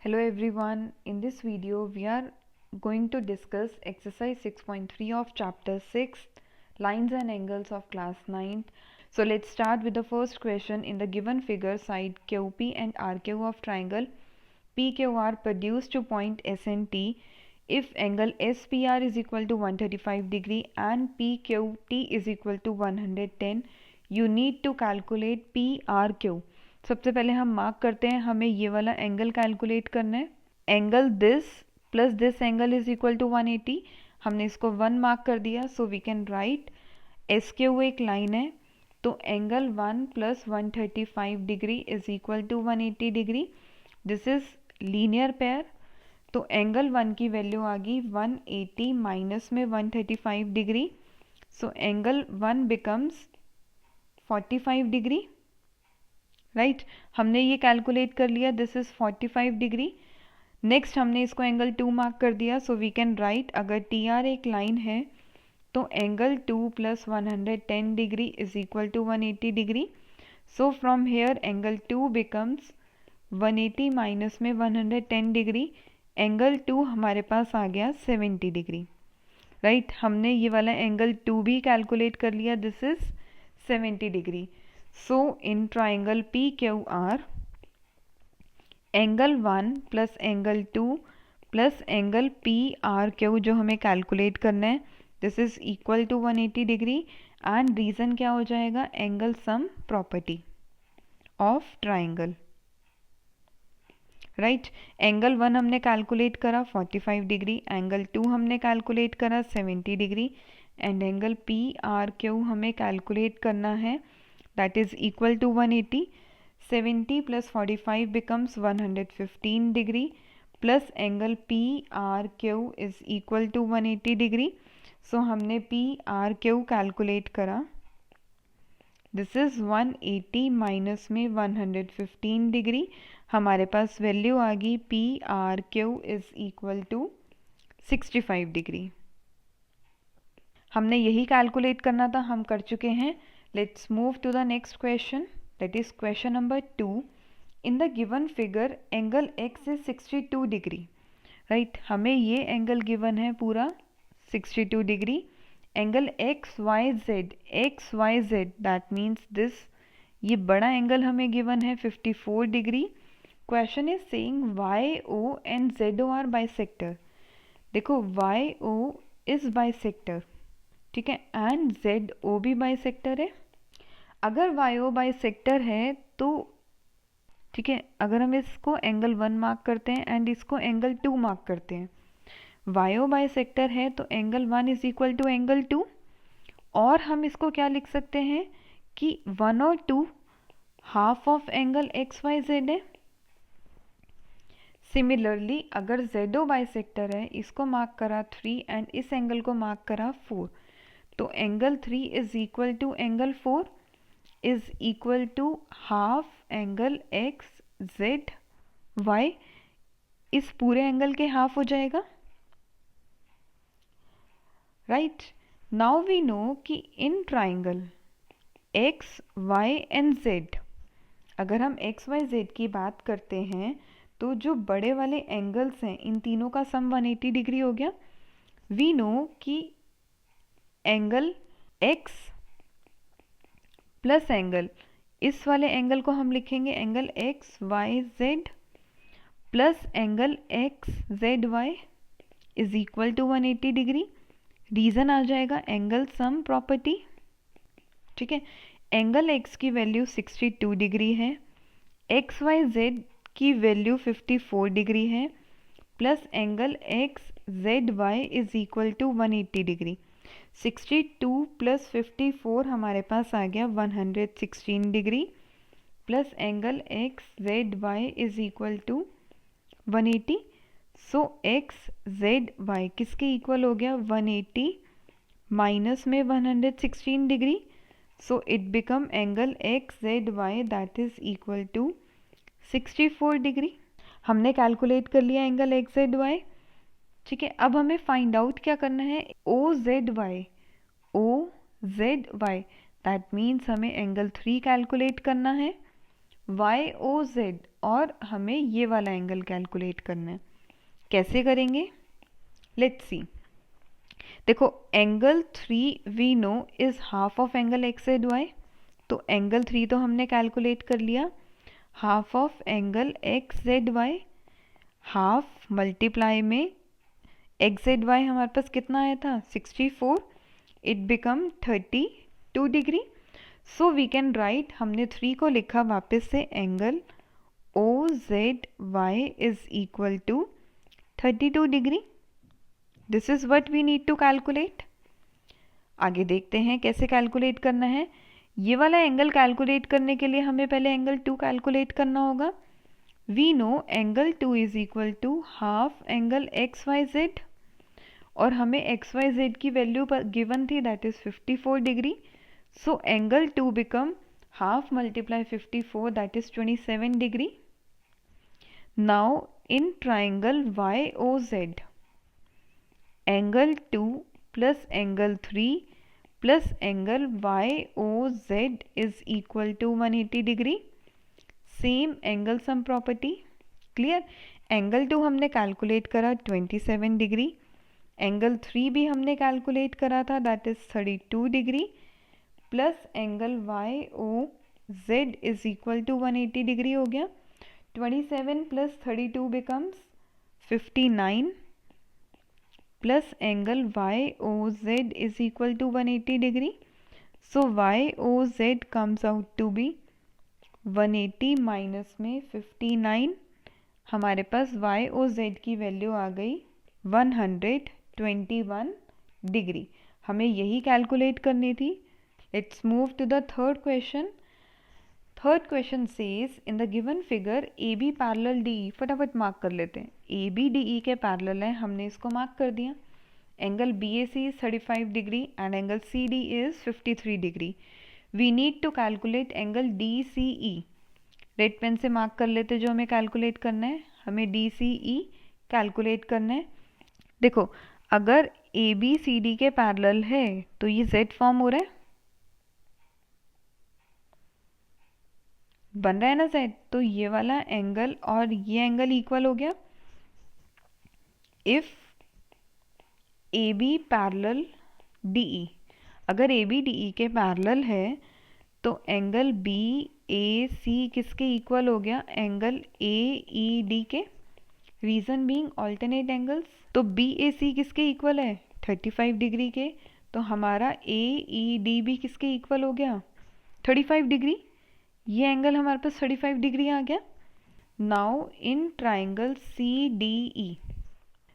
Hello everyone, in this video we are going to discuss exercise 6.3 of chapter 6 lines and angles of class 9th. So let's start with the first question. In the given figure, side QP and RQ of triangle PQR produced to point S and T if angle SPR is equal to 135 degree and PQT is equal to 110, you need to calculate PRQ. सबसे पहले हम mark करते हैं, हमें ये वाला angle calculate करना है. Angle this plus this angle is equal to 180. हमने इसको 1 मार्क कर दिया. So we can write S के वो एक लाइन है, तो angle 1 plus 135 degree is equal to 180 degree. This is linear pair. तो एंगल 1 की वैल्यू आ गई 180 माइनस में 135 degree. So angle 1 becomes 45 degree. Right हमने ये कैलकुलेट कर लिया. This is 45 degree. नेक्स्ट हमने इसको एंगल 2 मार्क कर दिया. सो वी कैन राइट, अगर टी आर एक लाइन है तो angle 2 plus 110 degree is equal to 180 degree. So from here angle 2 becomes 180 minus में 110 डिग्री. एंगल 2 हमारे पास आ गया 70 डिग्री. राइट हमने ये वाला एंगल 2 भी कैलकुलेट कर लिया. This is 70 degree. So in triangle PQR, angle 1 plus angle 2 plus angle PRQ जो हमें कैलकुलेट करना है, this is equal to 180 degree. And reason क्या हो जाएगा? Angle sum property of triangle. Right angle 1 हमने कैलकुलेट करा 45 डिग्री, एंगल 2 हमने कैलकुलेट करा 70 डिग्री, एंड एंगल PRQ हमें कैलकुलेट करना है, that is equal to 180. 70 plus 45 becomes 115 degree plus angle PRQ is equal to 180 degree. So हमने PRQ calculate करा. This is 180 minus में 115 degree. हमारे पास वैल्यू आ गई PRQ is equal to 65 degree. हमने यही कैलकुलेट करना था, हम कर चुके हैं. Let's move to the next question, that is question number 2. In the given figure, angle x is 62 degree. Right हमें ये एंगल गिवन है पूरा 62 degree. Angle x Y Z that means this, ये बड़ा एंगल हमें गिवन है 54 degree. Question is saying Y O and Z O are bisector. देखो Y O is bisector, ठीक है, एंड जेड ओ भी बाइसेक्टर है. अगर वाई ओ बाइसेक्टर है तो ठीक है, अगर हम इसको एंगल 1 मार्क करते हैं एंड इसको एंगल 2 मार्क करते हैं, वाई ओ बाइसेक्टर है तो angle 1 is equal to angle 2. और हम इसको क्या लिख सकते हैं कि 1 और 2 half of angle x Y Z है. सिमिलरली अगर जेड ओ बाइसेक्टर है, इसको मार्क करा 3 एंड इस एंगल को मार्क करा 4, तो angle 3 is equal to angle 4 is equal to half angle x Z Y. इस पूरे एंगल के हाफ हो जाएगा. राइट नाउ वी नो कि in triangle X Y and Z, अगर हम एक्स वाई जेड की बात करते हैं तो जो बड़े वाले एंगल्स हैं इन तीनों का सम 180 डिग्री हो गया. वी नो कि एंगल x प्लस एंगल, इस वाले एंगल को हम लिखेंगे angle x Y z plus angle x Z Y is equal to 180 degree. Reason आ जाएगा एंगल सम प्रॉपर्टी. ठीक है, एंगल x की वैल्यू 62 डिग्री है, एक्स वाई जेड की वैल्यू 54 डिग्री है, plus angle x Z Y is equal to 180 degree. 62 plus 54 हमारे पास आ गया 116 degree, plus angle x Z Y is equal to 180. So X Z Y किसके equal हो गया? 180 minus में 116 degree. So it become angle x Z Y that is equal to 64 degree. हमने calculate कर लिया एंगल एक्स जेड वाई. ठीक है, अब हमें फाइंड आउट क्या करना है? O Z Y that means हमें एंगल 3 कैलकुलेट करना है. YOZ और हमें ये वाला एंगल कैलकुलेट करना है। कैसे करेंगे? Let's see. देखो angle 3 we know is half of angle XZY, तो एंगल 3 तो हमने कैलकुलेट कर लिया। Half of angle XZY, half multiply में XZY हमारे पास कितना आया था 64, it become 32 degree. So we can write, हमने 3 को लिखा वापस से, angle OZY is equal to 32 degree. This is what we need to calculate. आगे देखते हैं कैसे कैलकुलेट करना है। ये वाला एंगल कैलकुलेट करने के लिए हमें पहले एंगल 2 कैलकुलेट करना होगा। We know angle 2 is equal to half angle XYZ और हमें XYZ की वैल्यू गिवन थी, that is 54 degree. So angle 2 become half multiply 54, that is 27 degree. Now in triangle YOZ, angle 2 plus angle 3 plus angle YOZ is equal to 180 degree. Same angle sum property, clear. Angle 2 हमने calculate करा 27 degree, angle 3 भी हमने calculate करा था, that is 32 degree, plus angle YOZ is equal to 180 degree हो गया। 27 plus 32 becomes 59, plus angle YOZ is equal to 180 degree. So YOZ comes out to be 180 minus में 59, हमारे पास YOZ की वैल्यू आ गई 121 डिग्री। हमें यही कैलकुलेट करनी थी। Let's move to the third question. Third question says in the given figure AB parallel DE, फटाफट मार्क कर लेते हैं। AB DE के पैरेलल है, हमने इसको मार्क कर दिया। Angle BAC is 35 degree and angle CD is 53 degree. We need to calculate angle DCE। Red pen से मार्क कर लेते जो हमें कैलकुलेट करना है। हमें DCE कैलकुलेट करना है। देखो अगर ABCD के पैरेलल है तो ये Z फॉर्म हो रहा है, बन रहा है ना Z, तो ये वाला एंगल और ये एंगल इक्वल हो गया। इफ AB पैरेलल DE, अगर AB DE के पैरेलल है तो एंगल BAC किसके इक्वल हो गया? एंगल AED के। रीज़न बीइंग ऑल्टरनेट एंगल्स, तो BAC किसके इक्वल है? 35 डिग्री के। तो हमारा AED भी किसके इक्वल हो गया? 35 डिग्री। ये एंगल हमारे पास 35 डिग्री आ गया। नाउ इन ट्राइंगल CDE,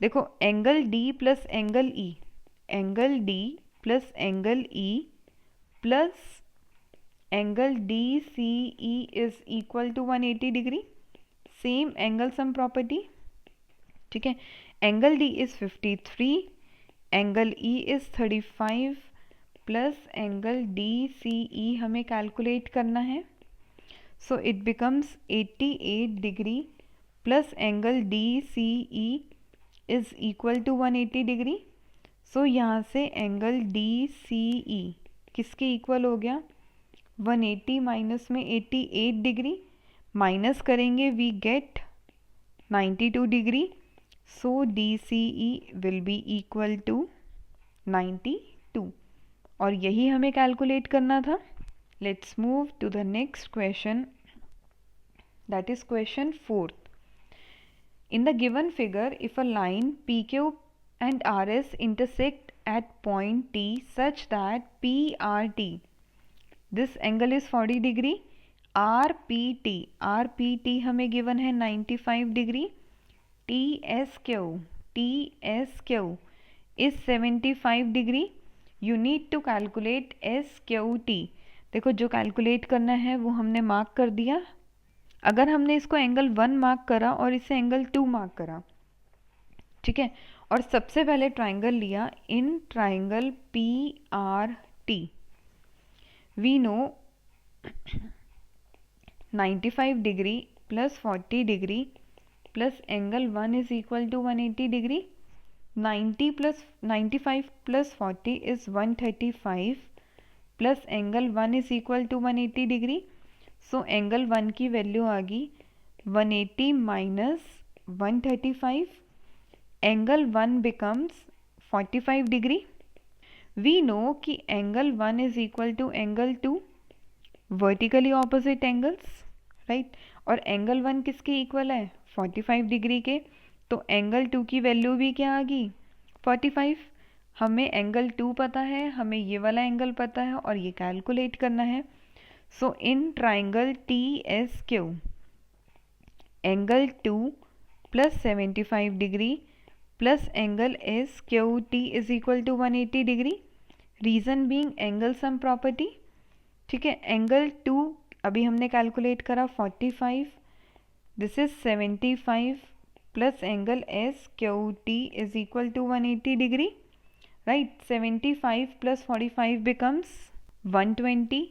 देखो angle D plus angle E, angle D plus angle E plus angle DCE is equal to 180 degree. Same angle sum property, ठीक है। Angle D is 53, angle E is 35 plus angle DCE हमें calculate करना है। So it becomes 88 degree plus angle DCE is equal to 180 degree. सो यहाँ से angle DCE किसके equal हो गया? 180 माइनस में 88 डिग्री, माइनस करेंगे we get 92 degree. So DCE will be equal to 92 और यही हमें कैलकुलेट करना था। Let's move to the next question, that is question 4th। In the given figure, if a line PQ and RS intersect at point T such that PRT, this angle is 40 degree, RPT हमें given है 95 degree, TSQ is 75 degree. You need to calculate SQT। देखो जो calculate करना है वो हमने mark कर दिया। अगर हमने इसको एंगल 1 मार्क करा और इसे एंगल 2 मार्क करा, ठीक है, और सबसे पहले ट्राइंगल लिया, in triangle PRT we know 95 degree plus 40 degree plus angle 1 is equal to 180 degree. 95 plus 40 is 135 plus angle 1 is equal to 180 degree. So angle 1 की वैल्यू आ गई 180 minus 135. Angle 1 becomes 45 degree. We know कि angle 1 is equal to angle 2, vertically opposite angles, right. और angle 1 किसके equal है? 45 degree के. तो angle 2 की वैल्यू भी क्या आ गई? 45. हमें एंगल 2 पता है, हमें ये वाला एंगल पता है और ये कैलकुलेट करना है. So in triangle T S Q, angle 2 plus 75 degree plus angle S Q T is equal to 180 degree. Reason being angle sum property. ठीक है. एंगल 2 अभी हमने कैलकुलेट करा 45, this is 75 plus angle S Q T is equal to 180 degree, right. 75 plus 45 becomes 120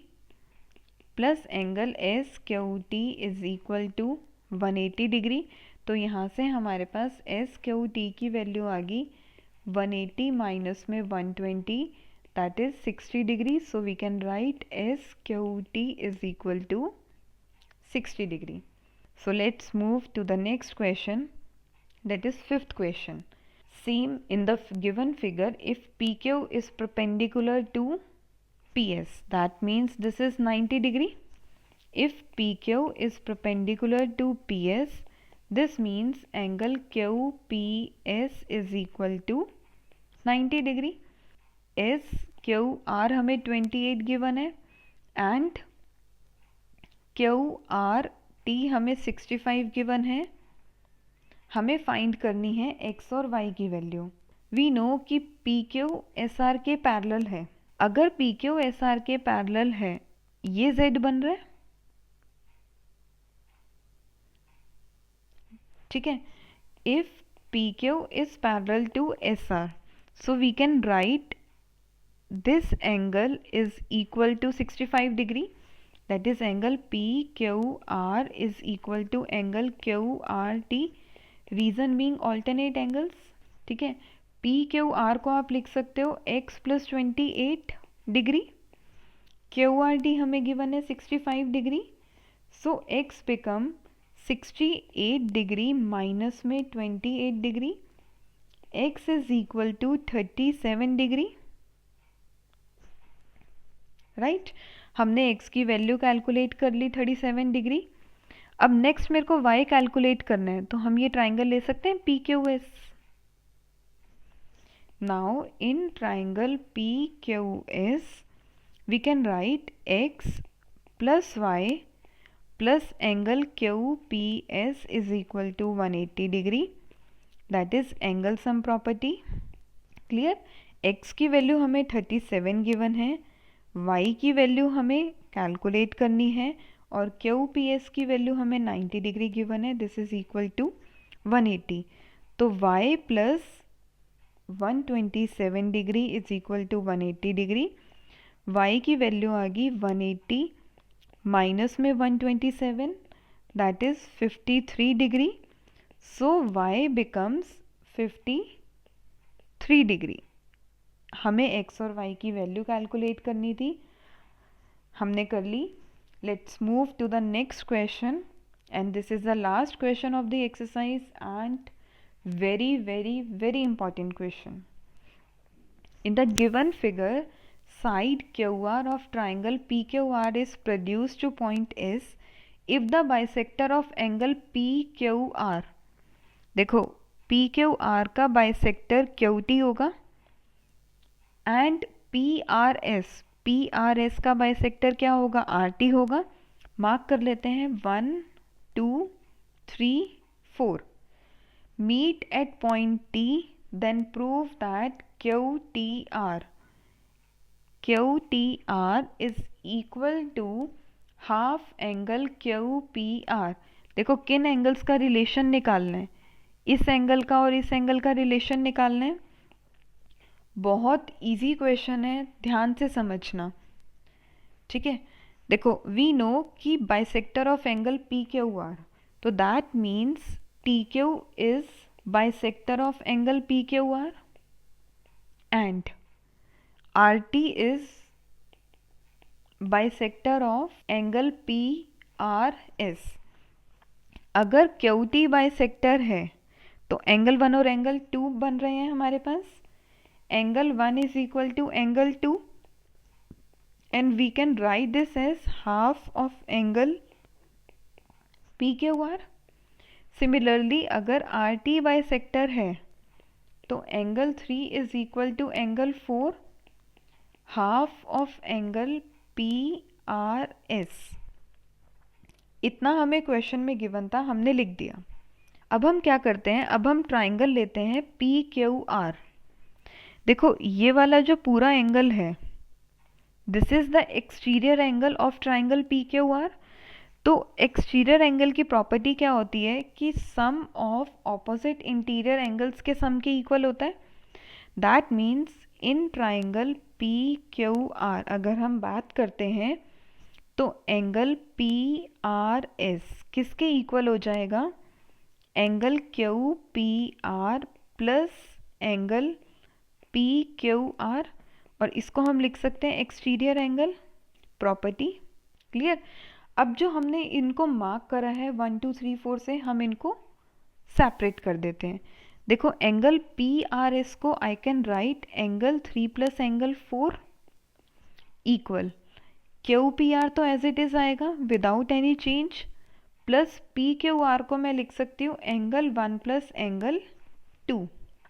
plus angle S Q T is equal to 180 degree. तो यहाँ से हमारे पास S Q T की वैल्यू आ गई 180 माइनस में 120, that is 60 degrees. So we can write SQT is equal to 60 degree. So let's move to the next question, that is fifth question. Same in the given figure, if PQ is perpendicular to PS, that means this is 90 degree. If PQ is perpendicular to PS, this means angle QPS is equal to 90 degree. S Q R हमें 28 given है and Q R T हमें 65 given है. हमें find करनी है x और Y की value. We know कि पी क्यू एस आर के पैरेलल है. अगर पी क्यू एस आर के पैरेलल है, ये जेड बन रहा है. ठीक है. If P Q is parallel to S R, so we can write this angle is equal to 65 degree, that is angle PQR is equal to angle QRT. reason being alternate angles. ठीक है. PQR को आप लिख सकते हो x plus 28 degree, QRT हमें given है 65 degree. सो x become 68 degree minus में 28 degree, x is equal to 37 degree, right. हमने x की वैल्यू कैलकुलेट कर ली 37 डिग्री. अब नेक्स्ट मेरे को y कैलकुलेट करना है, तो हम ये ट्राइंगल ले सकते हैं P Q S. Now in triangle P Q S we can write x plus y plus angle Q P S is equal to 180 degree, that is angle sum property. Clear. x की value हमें 37 given है, y की value हमें calculate करनी है और Q P S की value हमें 90 डिग्री गिवन है, दिस इज इक्वल टू 180. तो y plus 127 degree is equal to 180 degree. y की वैल्यू आ गई 180 माइनस में 127, that is 53 degree. So y becomes 53 degree. हमें x और y की वैल्यू कैलकुलेट करनी थी, हमने कर ली. Let's move to the next question and this is the last question of the exercise and very very very important question. In the given figure, side QR of triangle PQR is produced to point S if the bisector of angle PQR. देखो PQR का bisector QT होगा and PRS का bisector क्या होगा? RT होगा. Mark कर लेते हैं 1 2 3 4. Meet at point T, then prove that QTR is equal to half angle QPR. देखो किन एंगल्स का रिलेशन निकालना है, इस एंगल का और इस एंगल का रिलेशन निकालना है. बहुत इजी क्वेश्चन है, ध्यान से समझना. ठीक है. देखो वी नो कि बाइसेक्टर ऑफ एंगल PQR, तो that means TQ is bisector of angle PQR and RT is bisector of angle R S. अगर क्यू टी बाइसेक्टर है तो एंगल 1 और एंगल 2 बन रहे हैं हमारे पास। Angle 1 is equal to angle 2 and we can write this as half of angle PQR. Similarly, अगर RT बाइसेक्टर है तो angle 3 is equal to angle 4 half of angle PRS। इतना हमें क्वेश्चन में गिवन था, हमने लिख दिया। अब हम क्या करते हैं, अब हम ट्राइंगल लेते हैं PQR। देखो ये वाला जो पूरा एंगल है, this is the exterior angle of triangle PQR। तो एक्सटीरियर एंगल की प्रॉपर्टी क्या होती है कि सम ऑफ ऑपोजिट इंटीरियर एंगल्स के सम के इक्वल होता है। That means in triangle PQR अगर हम बात करते हैं तो एंगल PRS किसके इक्वल हो जाएगा, angle QPR plus angle PQR, और इसको हम लिख सकते हैं एक्सटीरियर एंगल प्रॉपर्टी। क्लियर। अब जो हमने इनको मार्क करा है 1 2 3 4 से, हम इनको सेपरेट कर देते हैं। देखो एंगल PRS को I can write angle 3 plus angle 4 equal QPR तो एज इट इज आएगा without any change, plus PQR को मैं लिख सकती हूँ एंगल 1 प्लस एंगल 2।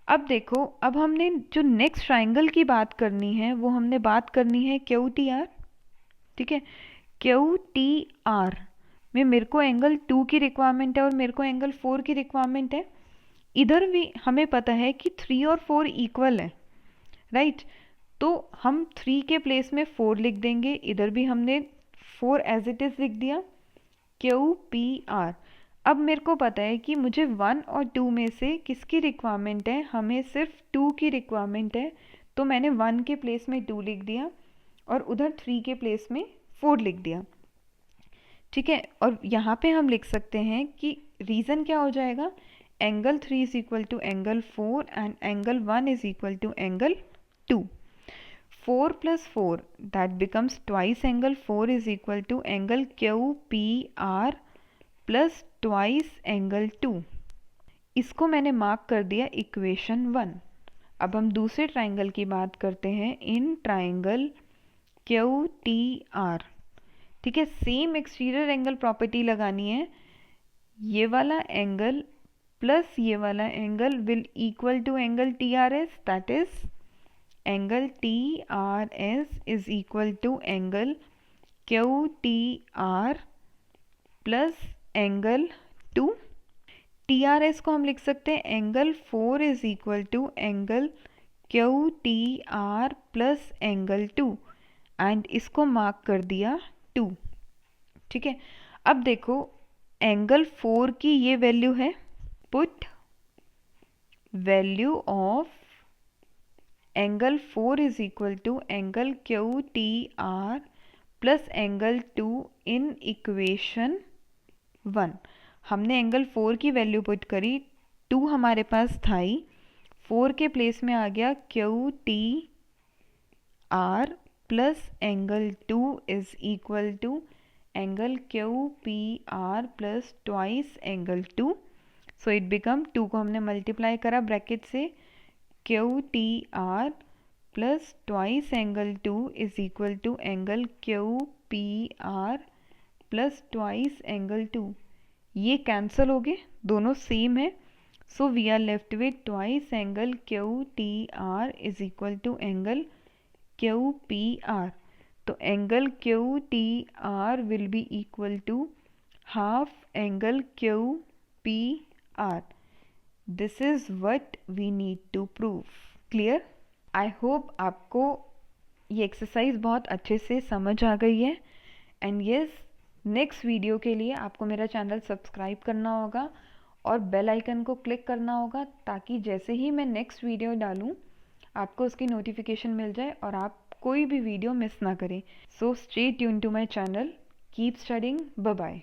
अब देखो, अब हमने जो नेक्स्ट ट्राइंगल की बात करनी है वो हमने बात करनी है QTR। ठीक है, QTR में मेरे को एंगल 2 की रिक्वायरमेंट है और मेरे को एंगल 4 की रिक्वायरमेंट है। इधर भी हमें पता है कि 3 और 4 इक्वल है, राइट। तो हम 3 के प्लेस में 4 लिख देंगे, इधर भी हमने 4 एज इट इज लिख दिया QPR। अब मेरे को पता है कि मुझे 1 और 2 में से किसकी रिक्वायरमेंट है, हमें सिर्फ 2 की रिक्वायरमेंट है। तो मैंने 1 के प्लेस में 2 लिख दिया और उधर 3 के प्लेस में 4 लिख दिया। ठीक है, और यहाँ पे हम लिख सकते हैं कि रीज़न क्या हो जाएगा, angle 3 is equal to angle 4 and angle 1 is equal to angle 2। 4 plus 4 that becomes twice angle 4 is equal to angle QPR plus twice angle 2। इसको मैंने मार्क कर दिया इक्वेशन 1। अब हम दूसरे ट्राइंगल की बात करते हैं इन ट्राइंगल QTR। ठीक है, सेम एक्सटीरियर एंगल प्रॉपर्टी लगानी है। ये वाला एंगल प्लस ये वाला angle will equal to angle TRS, that is angle TRS is equal to angle QTR plus angle 2। TRS को हम लिख सकते हैं angle 4 is equal to angle QTR plus angle 2 and इसको मार्क कर दिया 2। ठीक है, अब देखो एंगल 4 की ये वैल्यू है, put value of angle 4 is equal to angle QTR plus angle 2 in equation 1। हमने एंगल 4 की वैल्यू पुट करी, 2 हमारे पास था ही, 4 के प्लेस में आ गया QTR plus angle 2 is equal to angle QPR plus twice angle 2। So it become 2 को हमने मल्टीप्लाई करा ब्रैकेट से, QTR plus twice angle 2 is equal to angle QPR plus twice angle 2। ये कैंसिल हो गए, दोनों सेम है। So we are left with twice angle QTR is equal to angle QPR। तो angle QTR will be equal to half angle QPR। This is what we need to prove. Clear. I hope आपको ये exercise बहुत अच्छे से समझ आ गई है। And yes, next video के लिए आपको मेरा चैनल सब्सक्राइब करना होगा और बेल आइकन को क्लिक करना होगा, ताकि जैसे ही मैं नेक्स्ट वीडियो डालूं आपको उसकी नोटिफिकेशन मिल जाए और आप कोई भी वीडियो मिस ना करें। So stay tune to my channel, keep studying, bye bye.